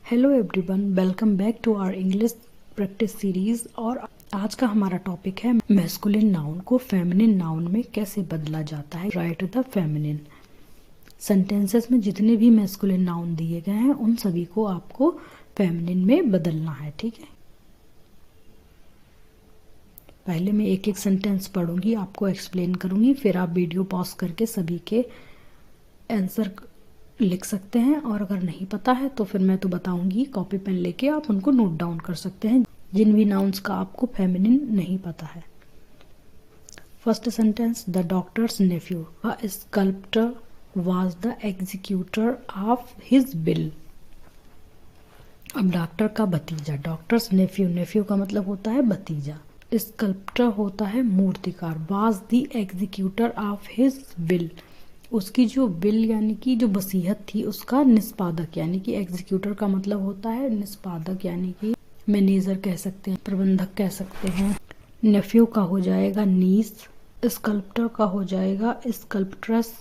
Hello everyone, welcome back to our English practice series. और आज का हमारा टॉपिक है मैस्कुलिन नाउन को फेमिनिन नाउन में कैसे बदला जाता है। Right the feminine. सेंटेंसेस में जितने भी मैस्कुलिन नाउन दिए गए हैं उन सभी को आपको फेमिनिन में बदलना है। ठीक है, पहले मैं एक एक सेंटेंस पढ़ूंगी, आपको एक्सप्लेन करूंगी, फिर आप वीडियो पॉज करके सभी के आंसर लिख सकते हैं। और अगर नहीं पता है तो फिर मैं तो बताऊंगी, कॉपी पेन लेके आप उनको नोट डाउन कर सकते हैं जिन भी नाउन्स का आपको फेमिनिन नहीं पता है। First sentence, the doctor's nephew a sculptor was the executor of his will. अब डॉक्टर का भतीजा, डॉक्टर्स नेफ्यू, नेफ्यू का मतलब होता है भतीजा, स्कल्प्टर होता है मूर्तिकार, was the executor of his bill, उसकी जो बिल यानी कि जो वसीयत थी उसका निष्पादक, यानी कि एग्जीक्यूटर का मतलब होता है निष्पादक, यानी कि मैनेजर कह सकते हैं, प्रबंधक कह सकते हैं। नेफ्यू का हो जाएगा नीस, स्कल्प्टर का हो जाएगा स्कल्प्ट्रेस।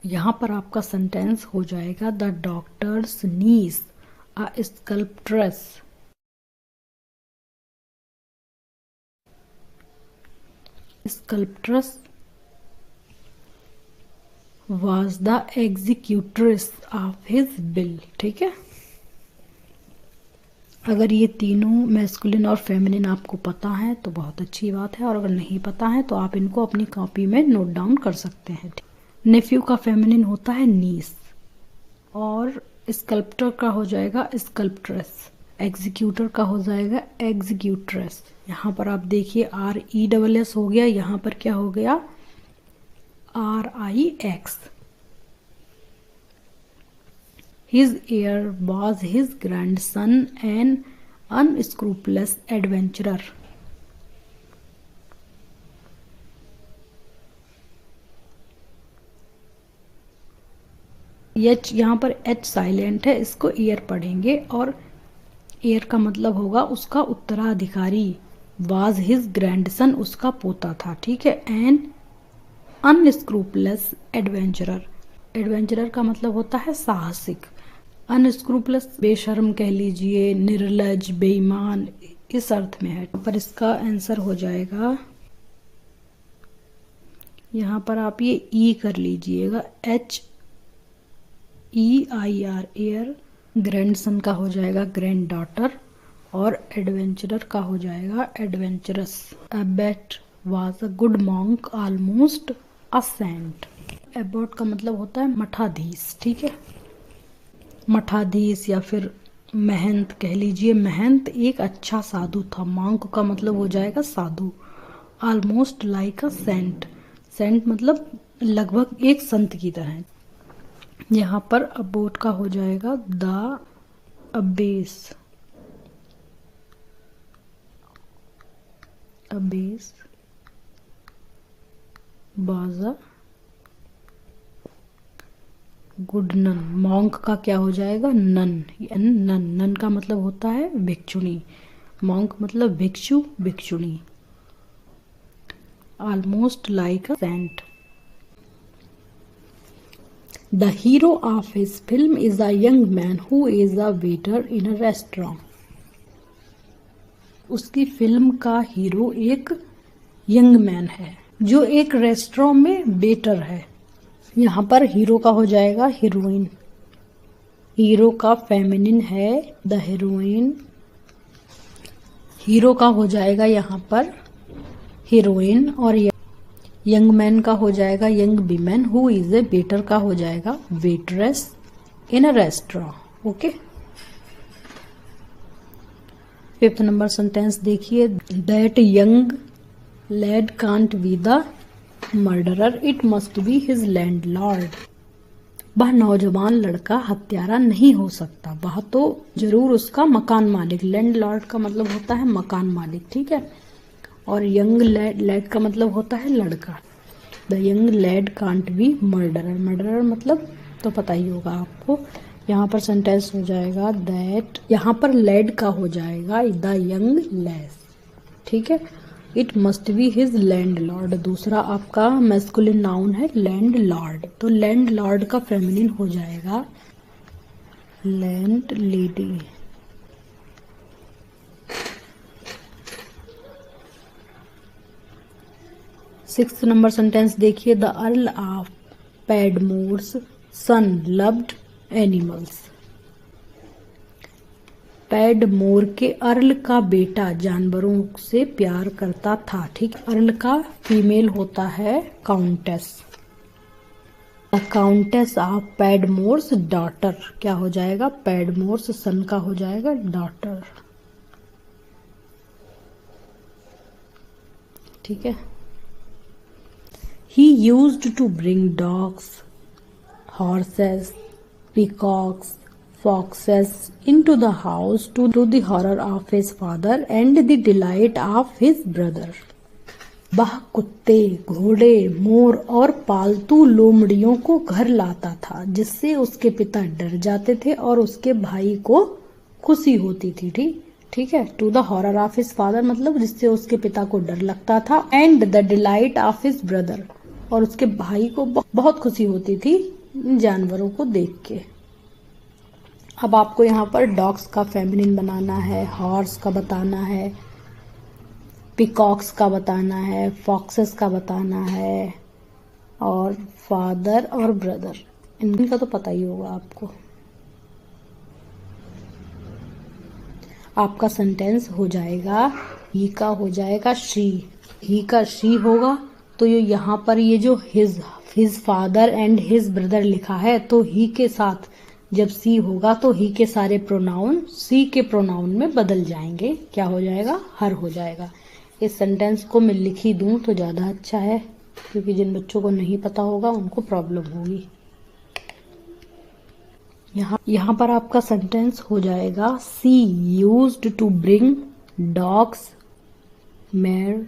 यहाँ पर आपका सेंटेंस हो जाएगा the doctor's niece a sculptress. Sculptress was the executrix of his bill। ठीक है, अगर ये तीनों मैस्कुलिन और फेमिनिन आपको पता है तो बहुत अच्छी बात है, और अगर नहीं पता है तो आप इनको अपनी कॉपी में नोट डाउन कर सकते हैं। नेफ्यू का फेमिनिन होता है नीस, और स्कल्प्टर का हो जाएगा स्कल्प्ट्रेस, एग्जीक्यूटर का हो जाएगा एग्जीक्यूट्रेस। यहाँ पर आप देखिए RESS हो गया, यहाँ पर क्या हो गया RIX। His heir was his grandson, an unscrupulous adventurer। यहाँ पर H साइलेंट है, इसको ईयर पढ़ेंगे, और ईयर का मतलब होगा उसका उत्तराधिकारी। was his grandson उसका पोता था। ठीक है, an अनस्क्रूपलेस एडवेंचरर, एडवेंचरर का मतलब होता है साहसिक, अनस्क्रूपलेस बेशर्म कह लीजिए, निर्लज, बेईमान, इस अर्थ में है। पर इसका आंसर हो जाएगा, यहाँ पर आप ये ई कर लीजिएगा, HEIR, एयर। ग्रैंडसन का हो जाएगा ग्रैंड डॉटर, और एडवेंचरर का हो जाएगा adventuress. Abbot was a good monk almost a saint. Abbot का मतलब होता है मठाधीश। ठीक है, मठाधीश या फिर महंत कह लीजिए, महंत एक अच्छा साधु था। मॉन्क का मतलब हो जाएगा साधु। Almost like a saint, saint मतलब लगभग एक संत की तरह। यहाँ पर अबोट का हो जाएगा द अबेस, अबेस बाजा गुड नन। मॉन्क का क्या हो जाएगा नन, नन, नन का मतलब होता है भिक्षुणी, मॉन्क मतलब भिक्षु, भिक्षुणी। Almost like a saint. The hero of his film is a young man who is a waiter in a restaurant. उसकी फिल्म का हीरो एक यंग मैन है जो एक रेस्टोरेंट में वेटर है। यहाँ पर हीरो का हो जाएगा हीरोइन, हीरो का फेमिनिन है द हीरोइन। हीरो का हो जाएगा यहाँ पर हीरोइन, और यंग मैन का हो जाएगा young women, who is a waiter का हो जाएगा waitress in a restaurant. Okay, fifth number sentence देखिए, that young lad can't be the murderer, it must be his landlord. वह नौजवान लड़का हत्यारा नहीं हो सकता, वह तो जरूर उसका मकान मालिक। लैंडलॉर्ड का मतलब होता है मकान मालिक। ठीक है, और यंग लैड का मतलब होता है लड़का। The young lad can't B murderer, murderer मतलब तो पता ही होगा आपको। यहाँ पर सेंटेंस हो जाएगा दैट, यहाँ पर लैड का हो जाएगा द यंग लैस। ठीक है, it must be his landlord. दूसरा आपका मैस्कुलिन नाउन है लैंडलॉर्ड, तो लैंडलॉर्ड का फेमिनिन हो जाएगा लैंड लेडी। 6 नंबर सेंटेंस देखिए, the earl of Padmore's son loved animals. Padmore के अर्ल का बेटा जानवरों से प्यार करता था। ठीक, अर्ल का फीमेल होता है countess. The countess of Padmore's daughter क्या हो जाएगा, पैडमोर्स सन का हो जाएगा डॉटर। ठीक है। He used to bring dogs, horses, peacocks, foxes into the house to the horror of his father and the delight of his brother। वह कुत्ते, घोड़े, मोर और पालतू लोमड़ियों को घर लाता था जिससे उसके पिता डर जाते थे और उसके भाई को खुशी होती थी। ठीक है। To the horror of his father मतलब जिससे उसके पिता को डर लगता था, and the delight of his brother और उसके भाई को बहुत खुशी होती थी जानवरों को देख के। अब आपको यहाँ पर डॉग्स का फेमिनिन बनाना है, हॉर्स का बताना है, पिकॉक्स का बताना है, फॉक्सेस का बताना है और फादर और ब्रदर, इनका तो पता ही होगा आपको। आपका सेंटेंस हो जाएगा, ही का हो जाएगा शी, ही का शी होगा तो ये यहाँ पर ये जो his father and his brother लिखा है तो ही के साथ जब सी होगा तो ही के सारे प्रोनाउन सी के प्रोनाउन में बदल जाएंगे। क्या हो जाएगा, हर हो जाएगा। इस सेंटेंस को मैं लिख ही दूं तो ज़्यादा अच्छा है क्योंकि जिन बच्चों को नहीं पता होगा उनको प्रॉब्लम होगी। यहाँ पर आपका सेंटेंस हो जाएगा, she used to bring dogs, mare,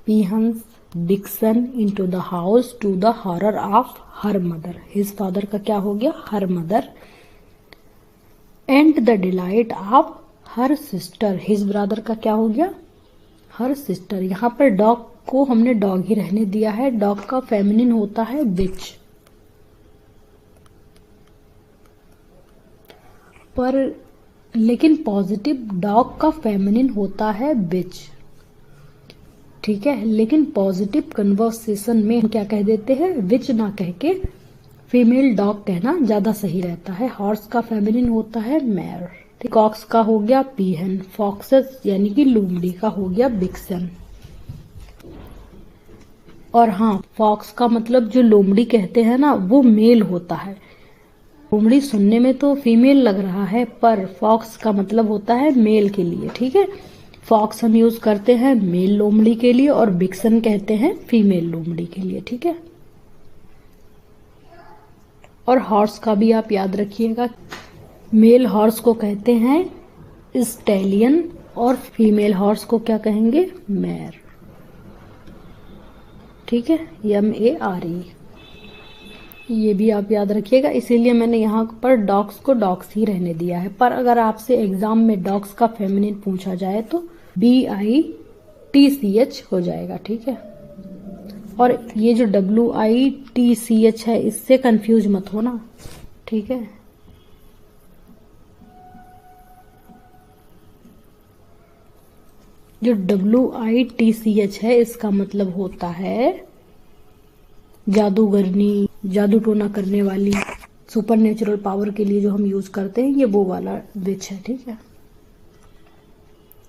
peahens, vixens into the house to the horror of her mother. His father का क्या हो गया, her mother, and the delight of her sister. His brother का क्या हो गया, हर सिस्टर। यहाँ पर डॉग को हमने डॉग ही रहने दिया है। डॉग का फेमिनिन होता है बिच, पर लेकिन पॉजिटिव डॉग का फेमिनिन होता है बिच। ठीक है, लेकिन पॉजिटिव कन्वर्सेशन में हम क्या कह देते हैं, विच ना कह के फीमेल डॉग कहना ज्यादा सही रहता है। हॉर्स का फेमिनिन होता है मेयर। पिकॉक्स का हो गया पीहन, फॉक्सेस यानी कि लोमड़ी का हो गया बिक्सन। और हाँ, फॉक्स का मतलब जो लोमड़ी कहते हैं ना वो मेल होता है। लोमड़ी सुनने में तो फीमेल लग रहा है पर फॉक्स का मतलब होता है मेल के लिए। ठीक है, फॉक्स हम यूज करते हैं मेल लोमड़ी के लिए और बिक्सन कहते हैं फीमेल लोमड़ी के लिए। ठीक है, और हॉर्स का भी आप याद रखिएगा, मेल हॉर्स को कहते हैं स्टैलियन और फीमेल हॉर्स को क्या कहेंगे, मैर। ठीक है, MARE, ये भी आप याद रखिएगा। इसीलिए मैंने यहाँ पर डॉग्स को डॉग्स ही रहने दिया है। पर अगर आपसे एग्जाम में डॉग्स का फेमिनिन पूछा जाए तो BITCH हो जाएगा। ठीक है, और ये जो WITCH है इससे कंफ्यूज मत होना। ठीक है, जो WITCH है इसका मतलब होता है जादूगरनी, जादू टोना करने वाली, सुपर नेचुरल पावर के लिए जो हम यूज करते हैं, ये वो वाला विच है। ठीक है,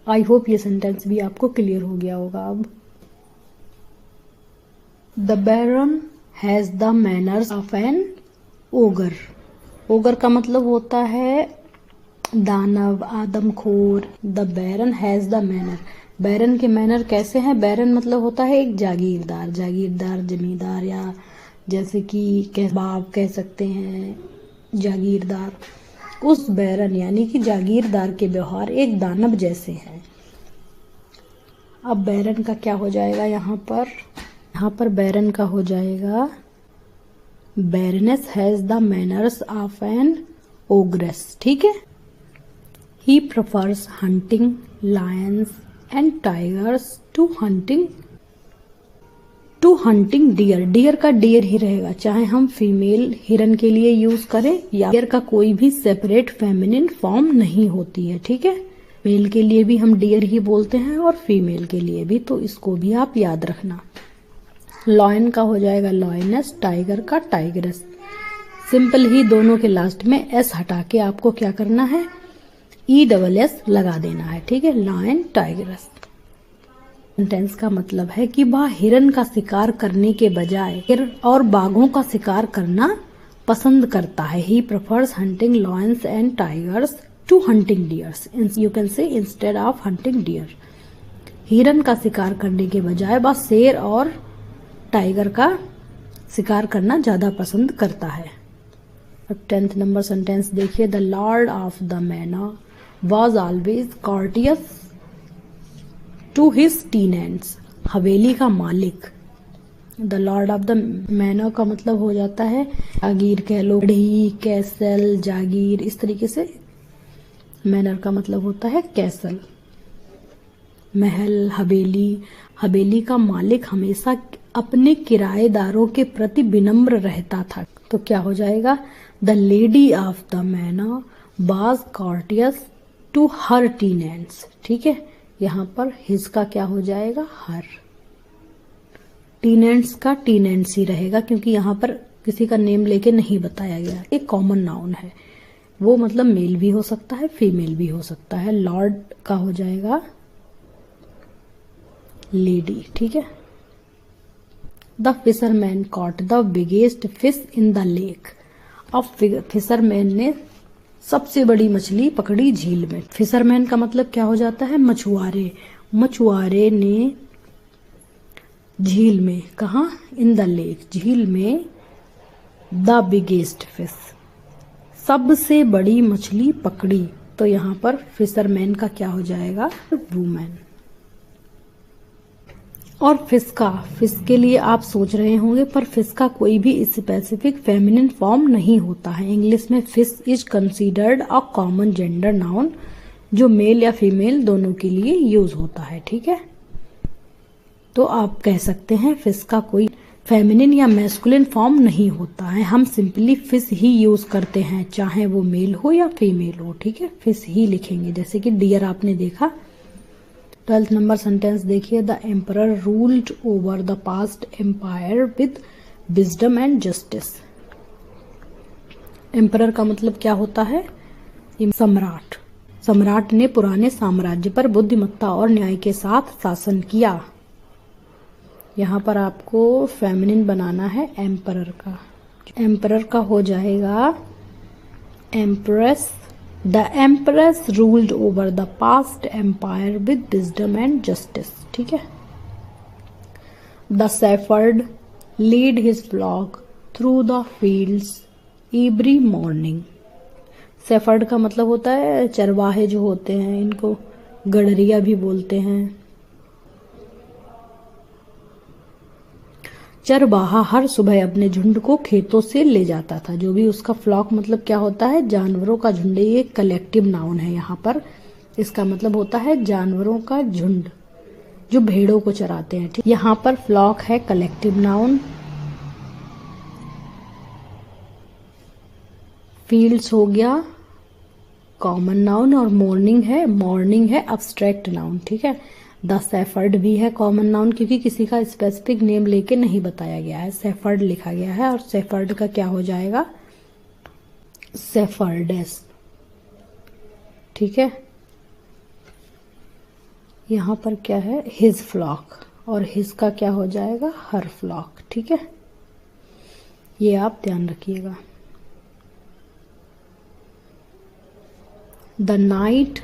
आई होप ये सेंटेंस भी आपको क्लियर हो गया होगा। अब the baron has the manners of an ogre. Ogre का मतलब होता है दानव, आदमखोर। The baron has the manor, baron के मैनर कैसे हैं। बैरन मतलब होता है एक जागीरदार, जमींदार, या जैसे कि बाप कह सकते हैं जागीरदार। उस बैरन यानी कि जागीरदार के व्यवहार एक दानव जैसे हैं। अब बैरन का क्या हो जाएगा, यहाँ पर बैरन का हो जाएगा baroness has the manners of an ogress. ठीक है, he prefers hunting lions and tigers to hunting deer. Deer का डियर ही रहेगा, चाहे हम फीमेल हिरन के लिए यूज करें या डियर का कोई भी सेपरेट फेमिनिन फॉर्म नहीं होती है। ठीक है, मेल के लिए भी हम डियर ही बोलते हैं और फीमेल के लिए भी, तो इसको भी आप याद रखना। लॉयन का हो जाएगा लॉयनेस, टाइगर का टाइगरेस। सिंपल ही दोनों के लास्ट में एस हटा के आपको क्या करना है, ESS लगा देना है, ठीक है। Lion, tigress. सेंटेंस का मतलब है कि वह हिरन का शिकार करने के बजाय हिरन और बाघों का शिकार करना पसंद करता है। He prefers hunting lions and tigers to hunting deers. You can say instead of hunting deer. हिरन का शिकार करने के बजाय वह शेर और टाइगर का शिकार करना ज्यादा पसंद करता है। अब 10th नंबर सेंटेंस देखिए। The lord of the manor was always courteous to his tenants. हवेली का मालिक, the lord of the manor का मतलब हो जाता है जागीर कह लो, गढ़ी, कैसल, जागीर, इस तरीके से। मैनर का मतलब होता है कैसल, महल, हवेली। हवेली का मालिक हमेशा अपने किराएदारों के प्रति विनम्र रहता था। तो क्या हो जाएगा, the lady of the manor was courteous to her tenants, ठीक है। यहाँ पर हिज का क्या हो जाएगा, हर। टेनेंट्स का टेनेंट्स ही रहेगा क्योंकि यहाँ पर किसी का नेम लेके नहीं बताया गया। एक कॉमन नाउन है, वो मतलब मेल भी हो सकता है, फीमेल भी हो सकता है। लॉर्ड का हो जाएगा लेडी, ठीक है। The fisherman caught the biggest fish in the lake. अब फिशरमैन ने सबसे बड़ी मछली पकड़ी झील में। फिशरमैन का मतलब क्या हो जाता है, मछुआरे। मछुआरे ने झील में, कहा, इन द लेक, झील में, द बिगेस्ट फिश, सबसे बड़ी मछली पकड़ी। तो यहाँ पर फिशरमैन का क्या हो जाएगा, वुमेन। और फिश के लिए आप सोच रहे होंगे पर फिश का कोई भी स्पेसिफिक फेमिनिन फॉर्म नहीं होता है। इंग्लिश में fish is considered a common gender noun, जो मेल या फीमेल दोनों के लिए यूज होता है, ठीक है। तो आप कह सकते हैं फिश का कोई फेमिनिन या मैस्कुलिन फॉर्म नहीं होता है। हम सिंपली फिश ही यूज करते हैं, चाहे वो मेल हो या फीमेल हो, ठीक है। फिश ही लिखेंगे, जैसे कि डियर आपने देखा। 12th नंबर सेंटेंस देखिए। The emperor ruled over the past empire with wisdom and justice. Emperor का मतलब क्या होता है, सम्राट। सम्राट ने पुराने साम्राज्य पर बुद्धिमत्ता और न्याय के साथ शासन किया। यहाँ पर आपको फेमिनिन बनाना है एम्परर का। एम्परर का हो जाएगा empress. The empress ruled over the past empire with wisdom and justice, ठीक है। The shepherd lead his flock through the fields every morning. shepherd का मतलब होता है चरवाहे जो होते हैं, इनको गडरिया भी बोलते हैं। चरवाहा हर सुबह अपने झुंड को खेतों से ले जाता था। जो भी उसका फ्लॉक मतलब क्या होता है, जानवरों का झुंड। ये कलेक्टिव नाउन है यहाँ पर, इसका मतलब होता है जानवरों का झुंड जो भेड़ों को चराते हैं, ठीक। यहाँ पर फ्लॉक है कलेक्टिव नाउन, फील्ड्स हो गया कॉमन नाउन, और मॉर्निंग है अब्स्ट्रैक्ट नाउन, ठीक है। द शेफर्ड भी है कॉमन नाउन, क्योंकि किसी का स्पेसिफिक नेम लेके नहीं बताया गया है, शेफर्ड लिखा गया है। और शेफर्ड का क्या हो जाएगा, शेफर्डेस, ठीक है। यहाँ पर क्या है, हिज फ्लॉक, और हिज का क्या हो जाएगा, हर फ्लॉक, ठीक है। ये आप ध्यान रखिएगा। द नाइट,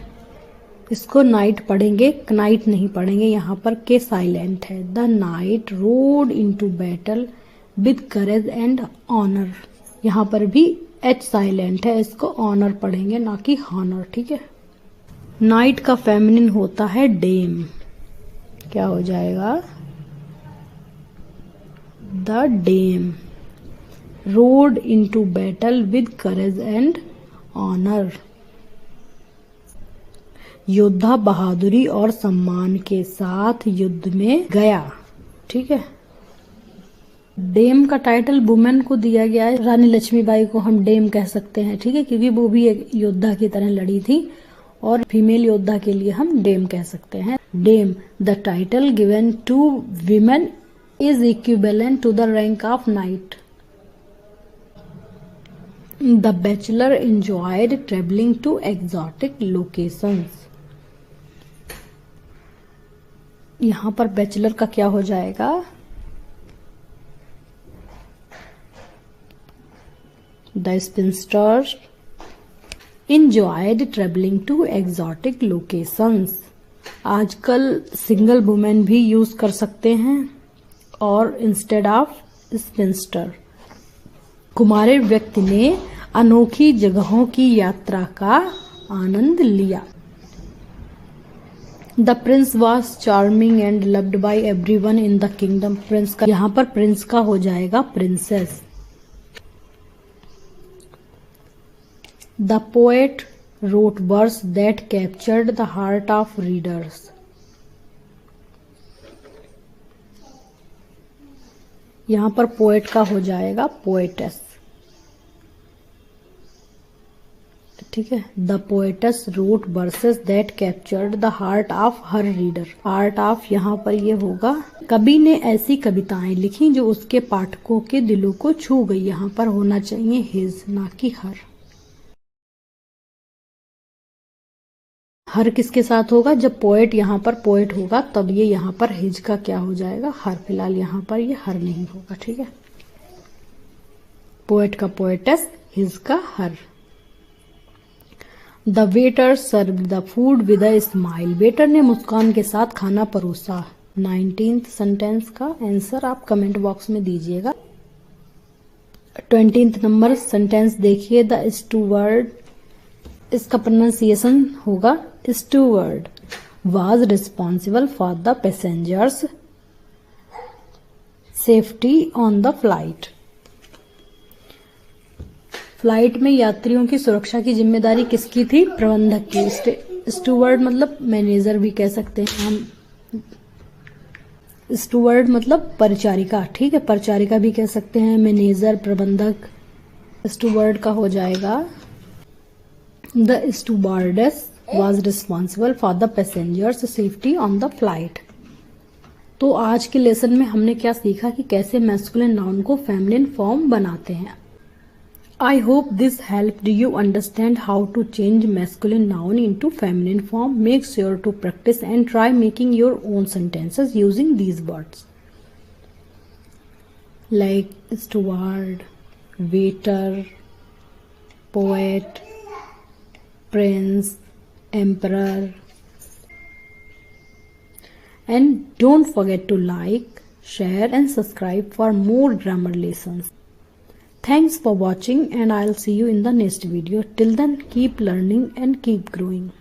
इसको नाइट पढ़ेंगे, नाइट नहीं पढ़ेंगे, यहाँ पर के साइलेंट है। The knight rode into battle with courage and honour. यहाँ पर भी एच साइलेंट है, इसको ऑनर पढ़ेंगे ना कि हॉनर, ठीक है। नाइट का फेमिनिन होता है डेम, क्या हो जाएगा, the dame rode into battle with courage and honour. योद्धा बहादुरी और सम्मान के साथ युद्ध में गया, ठीक है। डेम का टाइटल वुमेन को दिया गया है। रानी लक्ष्मीबाई को हम डेम कह सकते हैं, ठीक है, क्योंकि वो भी एक योद्धा की तरह लड़ी थी और फीमेल योद्धा के लिए हम डेम कह सकते हैं। Dame, the title given to women is equivalent to the rank of knight. The bachelor enjoyed traveling to exotic locations। यहां पर बैचलर का क्या हो जाएगा? The sphincter enjoyed traveling to exotic locations। आजकल सिंगल वुमेन भी यूज कर सकते हैं और इंस्टेड ऑफ स्पिंस्टर। कुमारी व्यक्ति ने अनोखी जगहों की यात्रा का आनंद लिया। The prince was charming and loved by everyone in the kingdom. Prince का यहाँ पर प्रिंस का हो जाएगा princess. The poet wrote verse that captured the heart of readers. यहाँ पर पोएट का हो जाएगा पोएटेस। ठीक है, the poetess wrote verses that captured the heart of her reader. Heart of यहाँ पर ये होगा, कवि ने ऐसी कविताएं लिखी जो उसके पाठकों के दिलों को छू गई। यहाँ पर होना चाहिए हिज, ना कि हर। हर किसके साथ होगा? जब पोएट यहाँ पर पोएट होगा तब ये यहाँ पर हिज का क्या हो जाएगा? हर। फिलहाल यहाँ पर ये हर नहीं होगा। ठीक है, पोएट का पोएटस, हिज का her. The waiter serve the food with a smile. Waiter ने मुस्कान के साथ खाना परोसा। 19th सेंटेंस का आंसर आप कमेंट बॉक्स में दीजिएगा। 20th नंबर सेंटेंस देखिए, द स्टूवर्ड, इसका प्रोनाउंसिएशन होगा steward, was responsible for the passengers safety on the flight. Flight में यात्रियों की सुरक्षा की जिम्मेदारी किसकी थी? प्रबंधक की। स्टूवर्ड मतलब मैनेजर भी कह सकते हैं हम। स्टूवर्ड मतलब परिचारिका। ठीक है, परिचारिका भी कह सकते हैं, मैनेजर, प्रबंधक। स्टूवर्ड का हो जाएगा the stewardess was responsible for the passengers safety on the flight. तो आज के लेसन में हमने क्या सीखा कि कैसे मैस्कुलिन नाउन को फेमिनिन फॉर्म बनाते हैं। I hope this helped you understand how to change masculine noun into feminine form. Make sure to practice and try making your own sentences using these words like steward, waiter, poet, prince, emperor. And don't forget to like, share and subscribe for more grammar lessons. Thanks for watching and I'll see you in the next video. Till then, keep learning and keep growing.